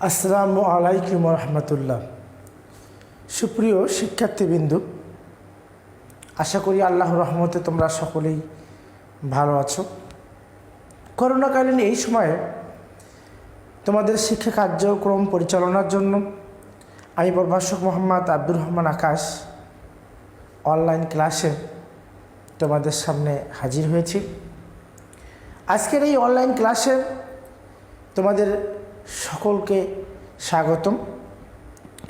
আসসালামু আলাইকুম রহমতুল্লাহ। সুপ্রিয় শিক্ষার্থীবৃন্দু, আশা করি আল্লাহর রহমতে তোমরা সকলেই ভালো আছো। করোনাকালীন এই সময়ে তোমাদের শিক্ষা কার্যক্রম পরিচালনার জন্য আমি প্রভাষক মোহাম্মদ আব্দুর রহমান আকাশ অনলাইন ক্লাসে তোমাদের সামনে হাজির হয়েছি। আজকের এই অনলাইন ক্লাসে তোমাদের সকলকে স্বাগতম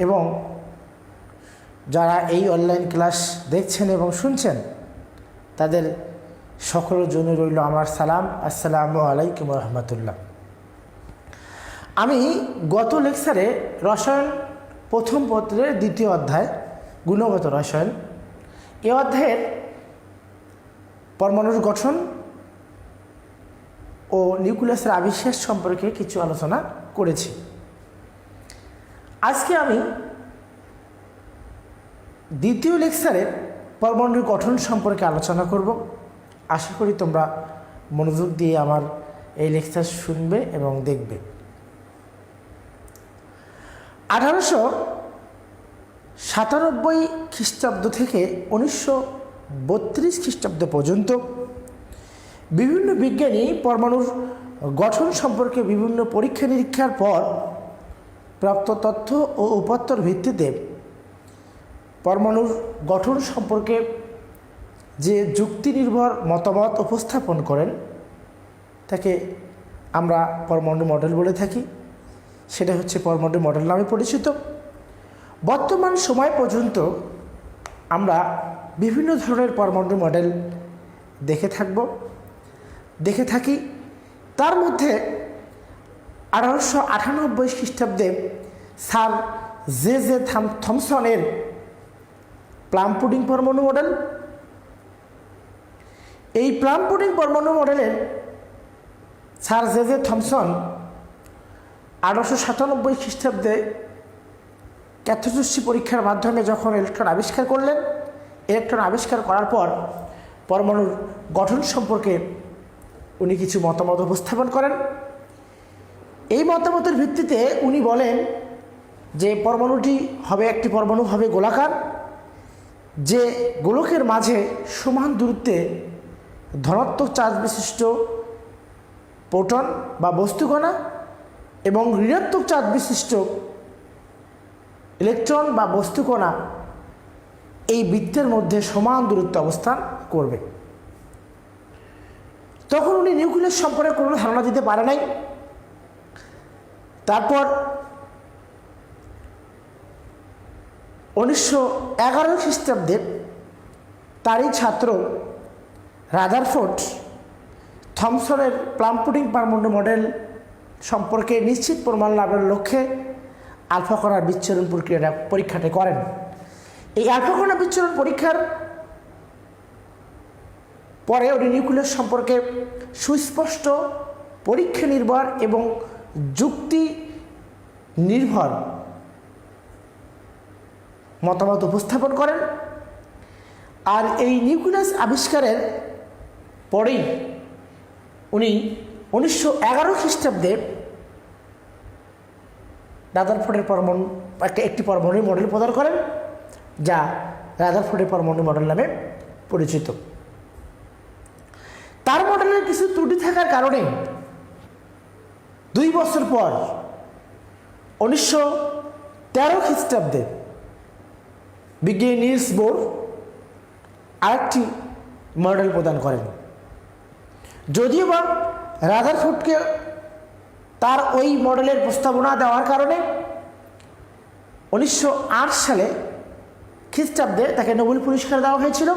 এবং যারা এই অনলাইন ক্লাস দেখছেন এবং শুনছেন তাদের সকলের জন্য রইল আমার সালাম। আসসালামু আলাইকুম রহমতুল্লাহ। আমি গত লেকচারে রসায়ন প্রথম পত্রের দ্বিতীয় অধ্যায় গুণগত রসায়ন এ অধ্যায়ের পরমাণুর গঠন ও নিউক্লিয়াসের আবিষ্কার সম্পর্কে কিছু আলোচনা করেছি। আজকে আমি দ্বিতীয় লেকচারে পরমাণুর গঠন সম্পর্কে আলোচনা করব। আশা করি তোমরা মনোযোগ দিয়ে আমার এই লেকচার শুনবে এবং দেখবে। 1897 খ্রিস্টাব্দ থেকে 1932 খ্রিস্টাব্দ পর্যন্ত বিভিন্ন বিজ্ঞানী পরমাণুর গঠন সম্পর্কে বিভিন্ন পরীক্ষা নিরীক্ষার পর প্রাপ্ত তথ্য ও উপাত্তর ভিত্তিতে পরমাণুর গঠন সম্পর্কে যে যুক্তি নির্ভর মতামত উপস্থাপন করেন তাকে আমরা পরমাণু মডেল বলে থাকি। সেটা হচ্ছে পরমাণু মডেল নামে পরিচিত। বর্তমান সময় পর্যন্ত আমরা বিভিন্ন ধরনের পরমাণু মডেল দেখে থাকি। তার মধ্যে 1898 খ্রিস্টাব্দে স্যার জে থমসনের প্লাম পুডিং পরমাণু মডেল, এই প্লাম পুডিং পরমাণু মডেলের স্যার জে থমসন 1897 খ্রিস্টাব্দে ক্যাথোডরশ্মি পরীক্ষার মাধ্যমে যখন ইলেকট্রন আবিষ্কার করলেন, ইলেকট্রন আবিষ্কার করার পর পরমাণুর গঠন সম্পর্কে উনি কিছু মতামত উপস্থাপন করেন। এই মতামতের ভিত্তিতে উনি বলেন যে একটি পরমাণু হবে গোলাকার, যে গোলকের মাঝে সমান দূরত্বে ধনাত্মক চার্জ বিশিষ্ট প্রোটন বা বস্তুকণা এবং ঋণাত্মক চার্জ বিশিষ্ট ইলেকট্রন বা বস্তুকণা এই বৃত্তের মধ্যে সমান দূরত্বে অবস্থান করবে। তখন উনি নিউক্লিয়াস সম্পর্কে কোনো ধারণা দিতে পারে নাই। তারপর 1911 খ্রিস্টাব্দে তারই ছাত্র রাদারফোর্ড থমসনের প্লাম পুডিং পরমাণু মডেল সম্পর্কে নিশ্চিত প্রমাণ লাভের লক্ষ্যে আলফা কণার বিচ্ছুরণ পরীক্ষাটি করেন। এই আলফা কণা বিচ্ছুরণ পরীক্ষার পরে উনি নিউক্লিয়াস সম্পর্কে সুস্পষ্ট পরীক্ষা নির্ভর এবং যুক্তি নির্ভর মতামত উপস্থাপন করেন। আর এই নিউক্লিয়াস আবিষ্কারের পরেই উনি 1911 খ্রিস্টাব্দে রাদারফোর্ডের একটি পরমাণু মডেল প্রদান করেন, যা রাদারফোর্ডের পরমাণু মডেল নামে পরিচিত। তার মডেলের কিছু ত্রুটি থাকার কারণে 2 বছর পর 1913 খ্রিস্টাব্দে বিজ্ঞানী নিলস বোর আরেকটি মডেল প্রদান করেন। যদিও বা রাদারফোর্ডকে তার ওই মডেলের প্রস্তাবনা দেওয়ার কারণে 1908 সালে খ্রিস্টাব্দে তাকে নোবেল পুরস্কার দেওয়া হয়েছিল।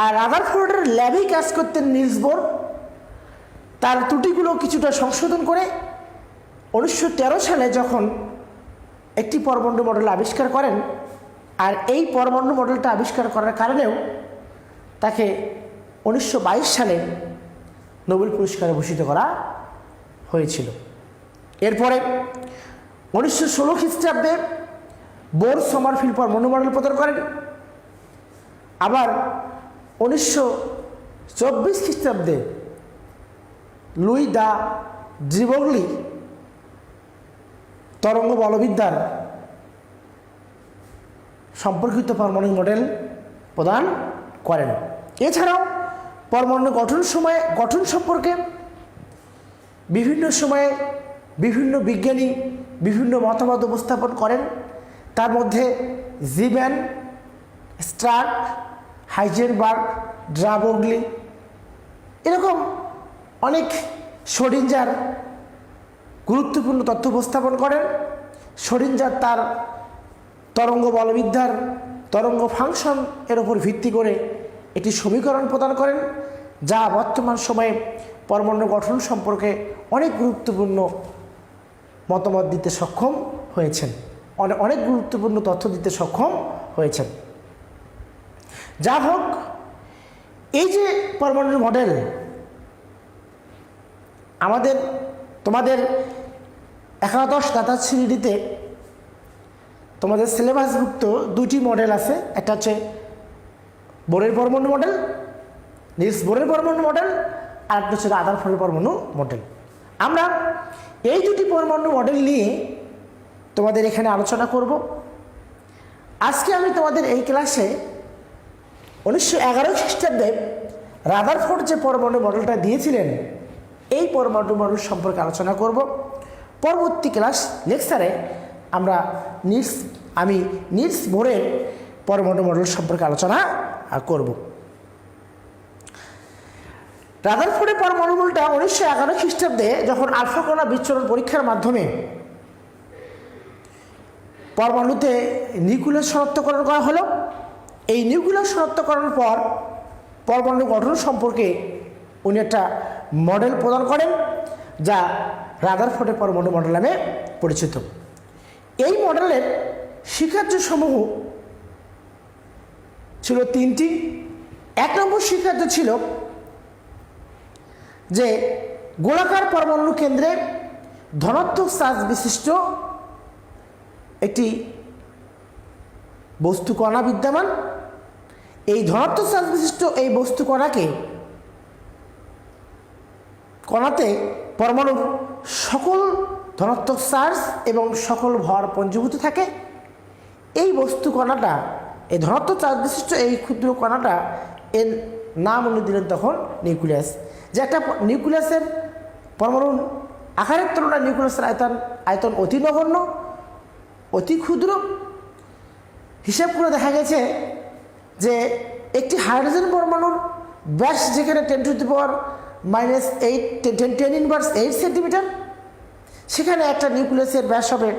আর রাদারফোর্ডের ল্যাবেই কাজ করতেন নিলস বোর। তার ত্রুটিগুলো কিছুটা সংশোধন করে 1913 সালে যখন একটি পরমাণু মডেল আবিষ্কার করেন, আর এই পরমাণু মডেলটা আবিষ্কার করার কারণেও তাকে 1922 সালে নোবেল পুরস্কারে ভূষিত করা হয়েছিল। এরপরে 1916 খ্রিস্টাব্দে বোর সমারফিল্ড পরমাণু মডেল প্রদান করেন। আবার 1924 খ্রিস্টাব্দে লুই দা ব্রিগলি তরঙ্গ বলবিদ্যার সম্পর্কিত পারমাণবিক মডেল প্রদান করেন। এছাড়াও পরমাণু গঠন সম্পর্কে বিভিন্ন সময়ে বিভিন্ন বিজ্ঞানী বিভিন্ন মতামত উপস্থাপন করেন। তার মধ্যে জিম্যান, স্টার্ক, হাইজেনবার্গ, ড্রা ব্রগলি এরকম অনেক শ্রোডিঞ্জার গুরুত্বপূর্ণ তথ্য উপস্থাপন করেন। শ্রোডিঞ্জার তার তরঙ্গ বলবিদ্যার তরঙ্গ ফাংশন এর উপর ভিত্তি করে একটি সমীকরণ প্রদান করেন, যা বর্তমান সময়ে পরমাণু গঠন সম্পর্কে অনেক গুরুত্বপূর্ণ মতামত দিতে সক্ষম হয়েছেন, অনেক গুরুত্বপূর্ণ তথ্য দিতে সক্ষম হয়েছেন। যা হোক, এই যে পরমাণুর মডেল তোমাদের একাদশ দ্বাদশ শ্রেণীতে তোমাদের সিলেবাসভুক্ত দুটি মডেল আছে। একটা হচ্ছে বোরের পরমাণু মডেল, নিলস বোরের পরমাণু মডেল, আর একটা হচ্ছে রাদারফোর্ডের পরমাণু মডেল। আমরা এই দুটি পরমাণু মডেল নিয়ে তোমাদের এখানে আলোচনা করব। আজকে আমি তোমাদের এই ক্লাসে 1911 খ্রিস্টাব্দে রাদারফোর্ড যে পরমাণু মডেলটা দিয়েছিলেন এই পরমাণু মডেল সম্পর্কে আলোচনা করব। পরবর্তী ক্লাস লেকচারে আমি নিলস বোরের পরমাণু মডেল সম্পর্কে আলোচনা করব। রাদারফোর্ডের পরমাণু মডেলটা 1911 খ্রিস্টাব্দে যখন আলফা কণা বিচ্ছুরণ পরীক্ষার মাধ্যমে পরমাণুতে নিউক্লিয়াস শনাক্তকরণ করা হলো। এই নিউক্লিয়াস শনাক্তকরণের পর পরমাণু গঠন সম্পর্কে উনি একটা মডেল প্রদান করেন, যা রাদারফোর্ডের পরমাণু মডেল নামে পরিচিত। এই মডেলের স্বীকার্যসমূহ ছিল তিনটি। 1 নম্বর স্বীকার্য ছিল যে গোলাকার পরমাণু কেন্দ্রে ধনাত্মক চার্জ বিশিষ্ট একটি বস্তু কণা বিদ্যমান। এই ধনাত্মক চার্জ বিশিষ্ট এই বস্তু কণাতে পরমাণুর সকল ধনাত্মক চার্জ এবং সকল ভর পঞ্জীভূত থাকে। এই বস্তু কণাটা, এই ধনাত্মক চার্জ বিশিষ্ট এই ক্ষুদ্র কণাটা এর নাম উনি দিলেন তখন নিউক্লিয়াস। যে একটা নিউক্লিয়াসের পরমাণুর আকারের তুলনায় নিউক্লিয়াসের আয়তন অতি নগণ্য, অতি ক্ষুদ্র। হিসাব করে দেখা গেছে যে একটি হাইড্রোজেন পরমাণুর ব্যাস যেখানে 10⁻⁸ সেন্টিমিটার, সেখানে একটা নিউক্লিয়াসের ব্যাস হবে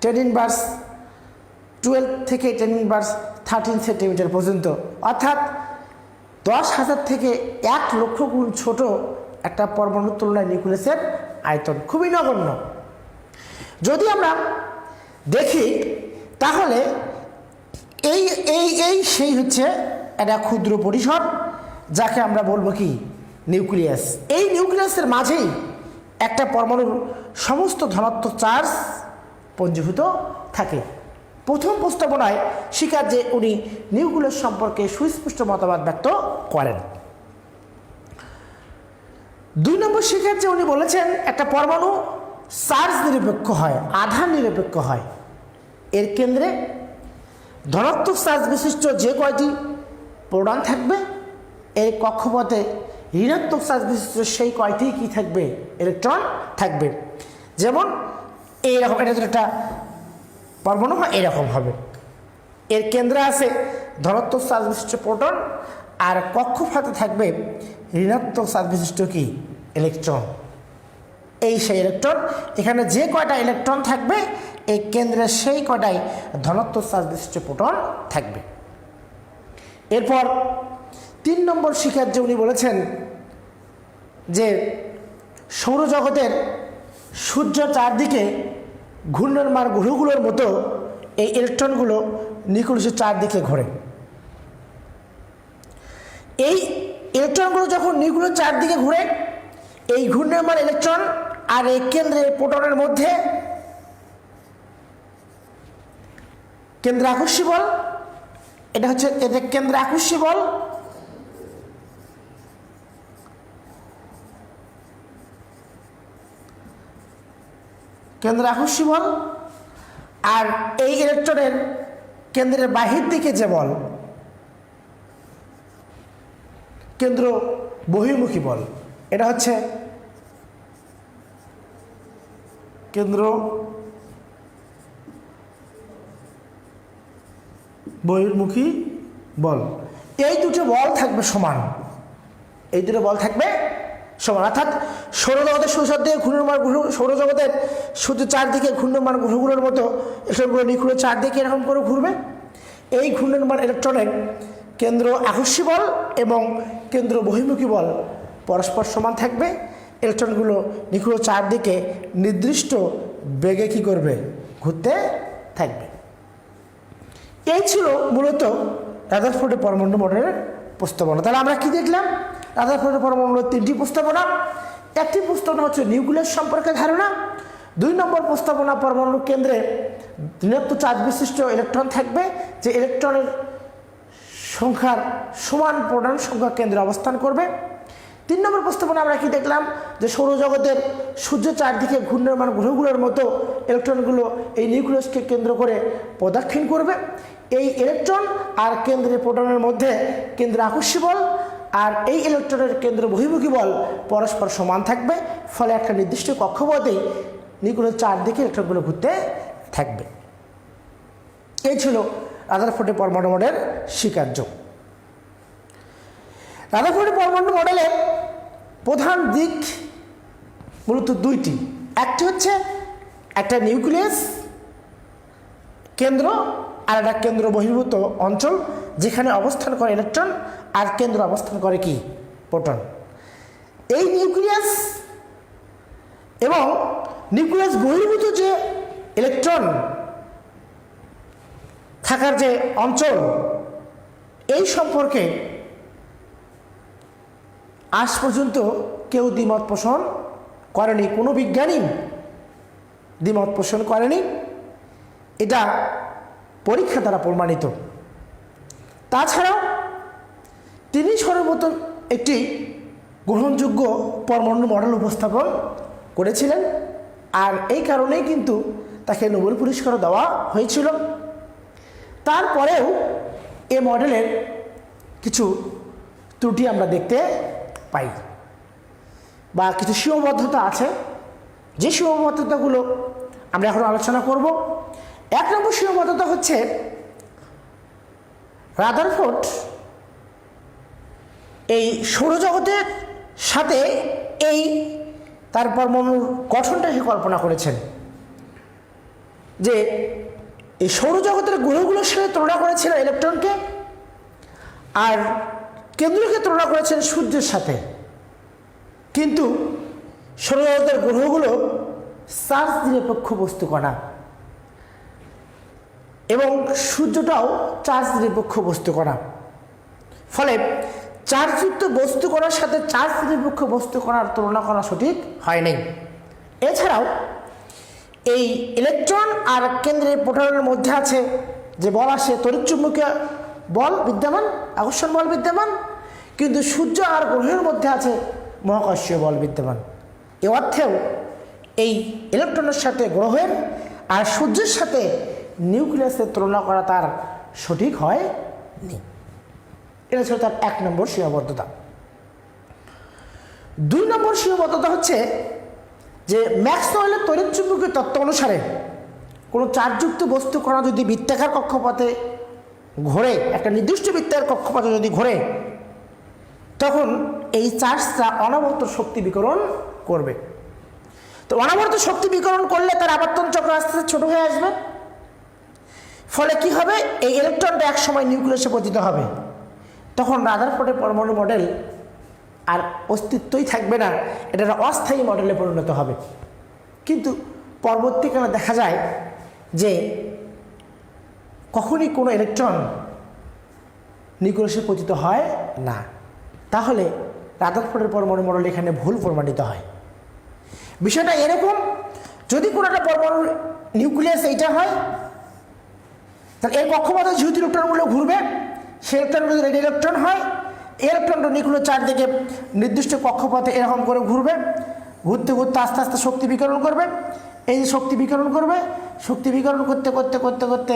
10⁻12 থেকে 10⁻13 সেন্টিমিটার পর্যন্ত, অর্থাৎ 10,000 থেকে 1 লক্ষ গুণ ছোট একটা পরমাণুর তুলনায় নিউক্লিয়াসের আয়তন খুবই নগণ্য। যদি আমরা দেখি তাহলে সেই হচ্ছে একটা ক্ষুদ্র পরিসর, যাকে আমরা বলবো কি নিউক্লিয়াস। এই নিউক্লিয়াসের মাঝেই একটা পরমাণুর সমস্ত ধনাত্মক চার্জ পঞ্জীভূত থাকে। প্রথম প্রস্তাবনায় স্বীকার্যে উনি নিউক্লিয়াস সম্পর্কে সুস্পষ্ট মতবাদ ব্যক্ত করেন। 2 নম্বর স্বীকার্যে উনি বলেছেন একটা পরমাণু চার্জ নিরপেক্ষ হয়, আধান নিরপেক্ষ হয়। এর কেন্দ্রে ধনাত্মক চার্জ বিশিষ্ট যে কয়টি প্রোটন থাকবে, এর কক্ষপথে ঋণাত্মক চার্জ বিশিষ্ট সেই কয়টি কি থাকবে, ইলেকট্রন থাকবে। যেমন এইরকম, এটা যদি একটা পরমাণু হয় এরকম হবে, এর কেন্দ্রে আছে ধনাত্মক চার্জ বিশিষ্ট প্রোটন আর কক্ষপথে থাকবে ঋণাত্মক চার্জ বিশিষ্ট কি ইলেকট্রন। এই সেই ইলেকট্রন, এখানে যে কয়টা ইলেকট্রন থাকবে এই কেন্দ্রে সেই কয়টাই ধনাত্মক চার্জ বিশিষ্ট প্রোটন থাকবে। এরপর 3 নম্বর স্বীকার্যে উনি বলেছেন যে সৌরজগতের সূর্য চারদিকে ঘূর্ণায়মান গ্রহগুলোর মতো এই ইলেকট্রনগুলো নিউক্লিয়াসের চারদিকে ঘোরে। এই ইলেকট্রনগুলো যখন নিউক্লিয়াসের চারদিকে ঘুরে, এই ঘূর্ণায়মান ইলেকট্রন আর এই কেন্দ্রের প্রোটনের মধ্যে কেন্দ্র আকর্ষী বল, এটা হচ্ছে এদের কেন্দ্র আকর্ষী বল। কেন্দ্র আকর্ষী বল, আর এই ইলেকট্রনের কেন্দ্রের বাহির দিকে যে বল কেন্দ্র বহির্মুখী বল, এটা হচ্ছে কেন্দ্র বহির্মুখী বল। এই দুটো বল থাকবে সমান, এই দুটো বল থাকবে সমান, অর্থাৎ সৌরজগতের সূর্যের দিকে ঘূর্ণমান গ্রহ, সৌরজগতের সূর্যের চারদিকে ঘূর্ণমান গ্রহগুলোর মতো ইলেকট্রনগুলো নিউক্লিয়াসের চারদিকে এরকম করে ঘুরবে। এই ঘূর্ণমান ইলেকট্রনের কেন্দ্র আকর্ষী বল এবং কেন্দ্র বহির্মুখী বল পরস্পর সমান থাকবে। ইলেকট্রনগুলো নিউক্লিয়াসের চারদিকে নির্দিষ্ট বেগে কী করবে, ঘুরতে থাকবে। এই ছিল মূলত রাদারফোর্ডের পরমাণু মডেলের প্রস্তাবনা। তাহলে আমরা কি দেখলাম? রাদারফোর্ডের পরমাণু মডেলের তিনটি প্রস্তাবনা। একটি প্রস্তাবনা হচ্ছে নিউক্লিয়াস সম্পর্কে ধারণা, 2 নম্বর প্রস্তাবনা পরমাণু কেন্দ্রে ঋণাত্মক চার্জ বিশিষ্ট ইলেকট্রন থাকবে, যে ইলেকট্রনের সংখ্যার সমান প্রোটন সংখ্যা কেন্দ্রে অবস্থান করবে। 3 নম্বর প্রস্তাবনা আমরা কি দেখলাম, যে সৌরজগতের সূর্য চারদিকে ঘূর্ণমান গ্রহগুলোর মতো ইলেকট্রনগুলো এই নিউক্লিয়াসকে কেন্দ্র করে প্রদক্ষিণ করবে। এই ইলেকট্রন আর কেন্দ্রের প্রোটনের মধ্যে কেন্দ্র আকর্ষী বল আর এই ইলেকট্রনের কেন্দ্র বহির্মুখী বল পরস্পর সমান থাকবে, ফলে একটা নির্দিষ্ট কক্ষপথেই নিউক্লিয়াসের চারদিকে ইলেকট্রনগুলো ঘুরতে থাকবে। এই ছিল রাদারফোর্ডের পরমাণু মডেল স্বীকার্য। রাদারফোর্ডের পরমাণু মডেলের প্রধান দিক মূলত দুইটি। একটি হচ্ছে একটা নিউক্লিয়াস কেন্দ্র আর একটা কেন্দ্র বহির্ভূত অঞ্চল, যেখানে অবস্থান করে ইলেকট্রন আর কেন্দ্র অবস্থান করে কি, প্রোটন। এই নিউক্লিয়াস এবং নিউক্লিয়াস বহির্ভূত যে ইলেকট্রন থাকার যে অঞ্চল, এই সম্পর্কে আজ পর্যন্ত কেউ দ্বিমত পোষণ করেনি, কোনো বিজ্ঞানী দ্বিমত পোষণ করেনি। এটা পরীক্ষা দ্বারা প্রমাণিত। তাছাড়াও তিনি সর্বপ্রথম একটি গ্রহণযোগ্য পরমাণু মডেল উপস্থাপন করেছিলেন, আর এই কারণেই কিন্তু তাকে নোবেল পুরস্কারও দেওয়া হয়েছিল। তারপরেও এ মডেলের কিছু ত্রুটি আমরা দেখতে পাই বা কিছু সীমাবদ্ধতা আছে, যে সীমাবদ্ধতাগুলো আমরা এখন আলোচনা করব। 1 নম্বর সীমাবদ্ধতা হচ্ছে রাদারফোর্ড এই সৌরজগতের সাথে এই তার পরমাণুর গঠনটাকে কল্পনা করেছেন, যে এই সৌরজগতের গ্রহগুলোর সাথে তুলনা করেছিলেন ইলেকট্রনকে, আর কেন্দ্রকে তুলনা করেছেন সূর্যের সাথে। কিন্তু সৌরজগতের গ্রহগুলো চার্জ নিরপেক্ষ বস্তু কণা এবং সূর্যটাও চার্জ নিরপেক্ষ বস্তু কণা, ফলে চার্জযুক্ত বস্তু কণার সাথে চার্জ নিরপেক্ষ বস্তু কণার তুলনা করা সঠিক হয়নি। এছাড়াও এই ইলেকট্রন আর কেন্দ্রের প্রোটনের মধ্যে আছে যে বল আসে তড়িৎচুম্বকীয় বল বিদ্যমান, আকর্ষণ বল বিদ্যমান, কিন্তু সূর্য আর গ্রহের মধ্যে আছে মহাকর্ষীয় বল বিদ্যমান। এ অর্থেও এই ইলেকট্রনের সাথে গ্রহের আর সূর্যের সাথে নিউক্লিয়াসের তুলনা করা তার সঠিক হয়নি। এটা ছিল তার 1 নম্বর সীমাবদ্ধতা। 2 নম্বর সীমাবদ্ধতা হচ্ছে যে ম্যাক্সওয়েলের তড়িৎচুম্বকীয় তত্ত্ব অনুসারে কোনো চার্জযুক্ত বস্তু কণা যদি বৃত্তাকার কক্ষপথে ঘোরে, একটা নির্দিষ্ট বৃত্তাকার কক্ষপথে যদি ঘোরে, তখন এই চার্জটা অনবরত শক্তি বিকিরণ করবে। তো অনবরত শক্তি বিকিরণ করলে তার আবর্তন চক্র আস্তে আস্তে ছোট হয়ে আসবে, ফলে কি হবে, এই ইলেকট্রনটা এক সময় নিউক্লিয়াসে পতিত হবে। তখন রাদারফোর্ডের পরমাণু মডেল আর অস্তিত্বই থাকবে না, এটা অস্থায়ী মডেলে পরিণত হবে। কিন্তু পরবর্তীকালে দেখা যায় যে কখনই কোনো ইলেকট্রন নিউক্লিয়াসে পতিত হয় না। তাহলে রাদারফোর্ডের পরমাণু মডেল এখানে ভুল প্রমাণিত হয়। বিষয়টা এরকম, যদি কোনো একটা পরমাণু নিউক্লিয়াস এইটা হয়, তাহলে এর কক্ষপথে যেহেতু ইলেকট্রনগুলো ঘুরবে, সেই ইলেকট্রনগুলো যদি রেড ইলেকট্রন হয়, ইলেকট্রনটা নিউক্লিয়াস চারদিকে নির্দিষ্ট কক্ষপথে এরকম করে ঘুরবে, ঘুরতে ঘুরতে আস্তে আস্তে শক্তি বিকরণ করবে। এই যে শক্তি বিকরণ করবে, শক্তি বিকরণ করতে করতে করতে করতে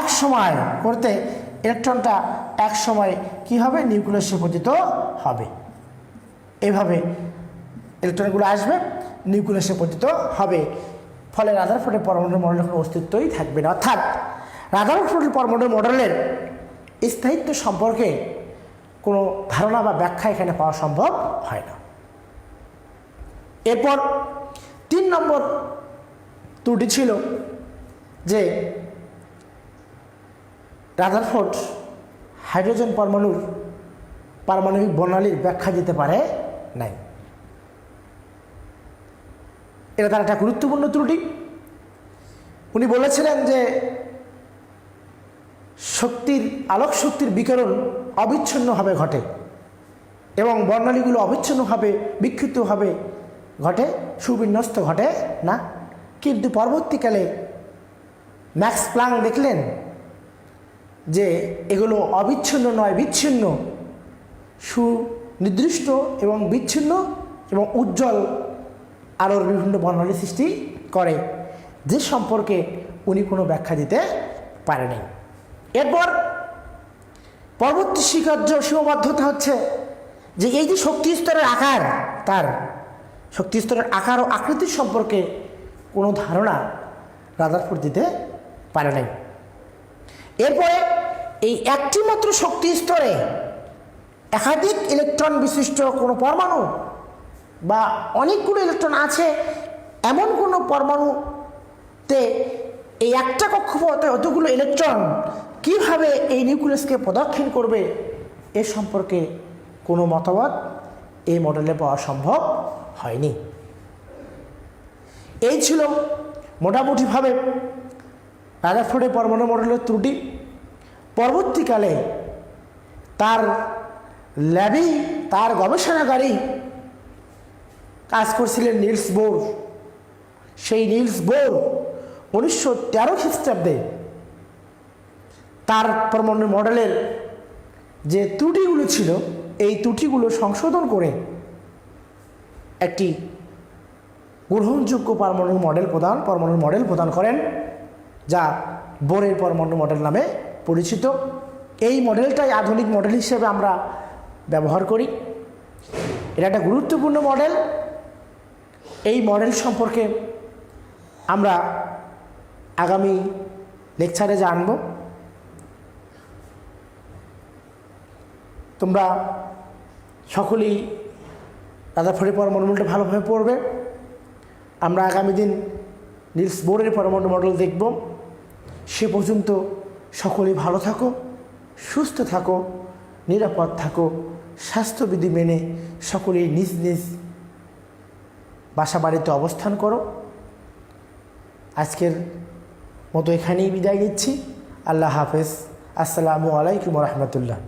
এক সময় করতে ইলেকট্রনটা এক সময় কি হবে, নিউক্লিয়াসে পতিত হবে। এইভাবে ইলেকট্রনগুলো আসবে, নিউক্লিয়াসে পতিত হবে। ফলে রাদারফোর্ডের পরমাণু মডেলের কোনো অস্তিত্বই থাকবে না। অর্থাৎ রাদারফোর্ডের পরমাণু মডেলের স্থায়িত্ব সম্পর্কে কোনো ধারণা বা ব্যাখ্যা এখানে পাওয়া সম্ভব হয় না। এরপর 3 নম্বর ত্রুটি ছিল যে রাদারফোর্ড হাইড্রোজেন পরমাণুর পারমাণবিক বর্ণালীর ব্যাখ্যা দিতে পারে নাই। এটা তার একটা গুরুত্বপূর্ণ ত্রুটি। উনি বলেছিলেন যে আলোক শক্তির বিকিরণ অবিচ্ছিন্নভাবে ঘটে এবং বর্ণালীগুলো অবিচ্ছিন্নভাবে বিক্ষিপ্তভাবে ঘটে, সুবিন্যস্ত ঘটে না। কিন্তু পরবর্তীকালে ম্যাক্স প্লাঙ্ক দেখলেন যে এগুলো অবিচ্ছিন্ন নয়, বিচ্ছিন্ন, সুনির্দিষ্ট এবং বিচ্ছিন্ন এবং উজ্জ্বল আলোর বিভিন্ন বর্ণালী সৃষ্টি করে, যে সম্পর্কে উনি কোনো ব্যাখ্যা দিতে পারেনি। এরপর পরবর্তী স্বীকার্য সীমাবদ্ধতা হচ্ছে যে এই যে শক্তি স্তরের আকার, তার শক্তি স্তরের আকার ও আকৃতির সম্পর্কে কোনো ধারণা রাদারফোর্ড দিতে পারে নাই। এরপরে এই একটি মাত্র শক্তি স্তরে একাধিক ইলেকট্রন বিশিষ্ট কোনো পরমাণু বা অনেকগুলো ইলেকট্রন আছে এমন কোনো পরমাণুতে এই একটা কক্ষপথে অতগুলো ইলেকট্রন কিভাবে এই নিউক্লিয়াসকে প্রদক্ষিণ করবে এ সম্পর্কে কোনো মতবাদ এই মডেলে পাওয়া সম্ভব হয়নি। এই ছিল মোটামুটিভাবে রাদারফোর্ডের পরমাণু মডেলের ত্রুটি। পরবর্তীকালে তার ল্যাবেই, তার গবেষণাগারী কাজ করছিলেন নিলস বোর। সেই নিলস বোর 1913 খ্রিস্টাব্দে তার পরমাণু মডেলের যে ত্রুটিগুলো ছিল এই ত্রুটিগুলো সংশোধন করে একটি গ্রহণযোগ্য পরমাণু মডেল প্রদান করেন, যা বোরের পরমাণু মডেল নামে পরিচিত। এই মডেলটাই আধুনিক মডেল হিসেবে আমরা ব্যবহার করি। এটা একটা গুরুত্বপূর্ণ মডেল। এই মডেল সম্পর্কে আমরা আগামী লেকচারে জানব। তোমরা সকলেই রাদারফোর্ডের পরমাণু মডেলটা ভালোভাবে পড়বে। আমরা আগামী দিন নিলস বোরের পরমাণু মডেল দেখব। সে পর্যন্ত সকলেই ভালো থাকো, সুস্থ থাকো, নিরাপদ থাকো, স্বাস্থ্যবিধি মেনে সকলেই নিজ নিজ বাসা বাড়িতে অবস্থান করো। আজকের মতো এখানেই বিদায় নিচ্ছি। আল্লাহ হাফেজ। আসসালামু আলাইকুম রহমতুল্লাহ।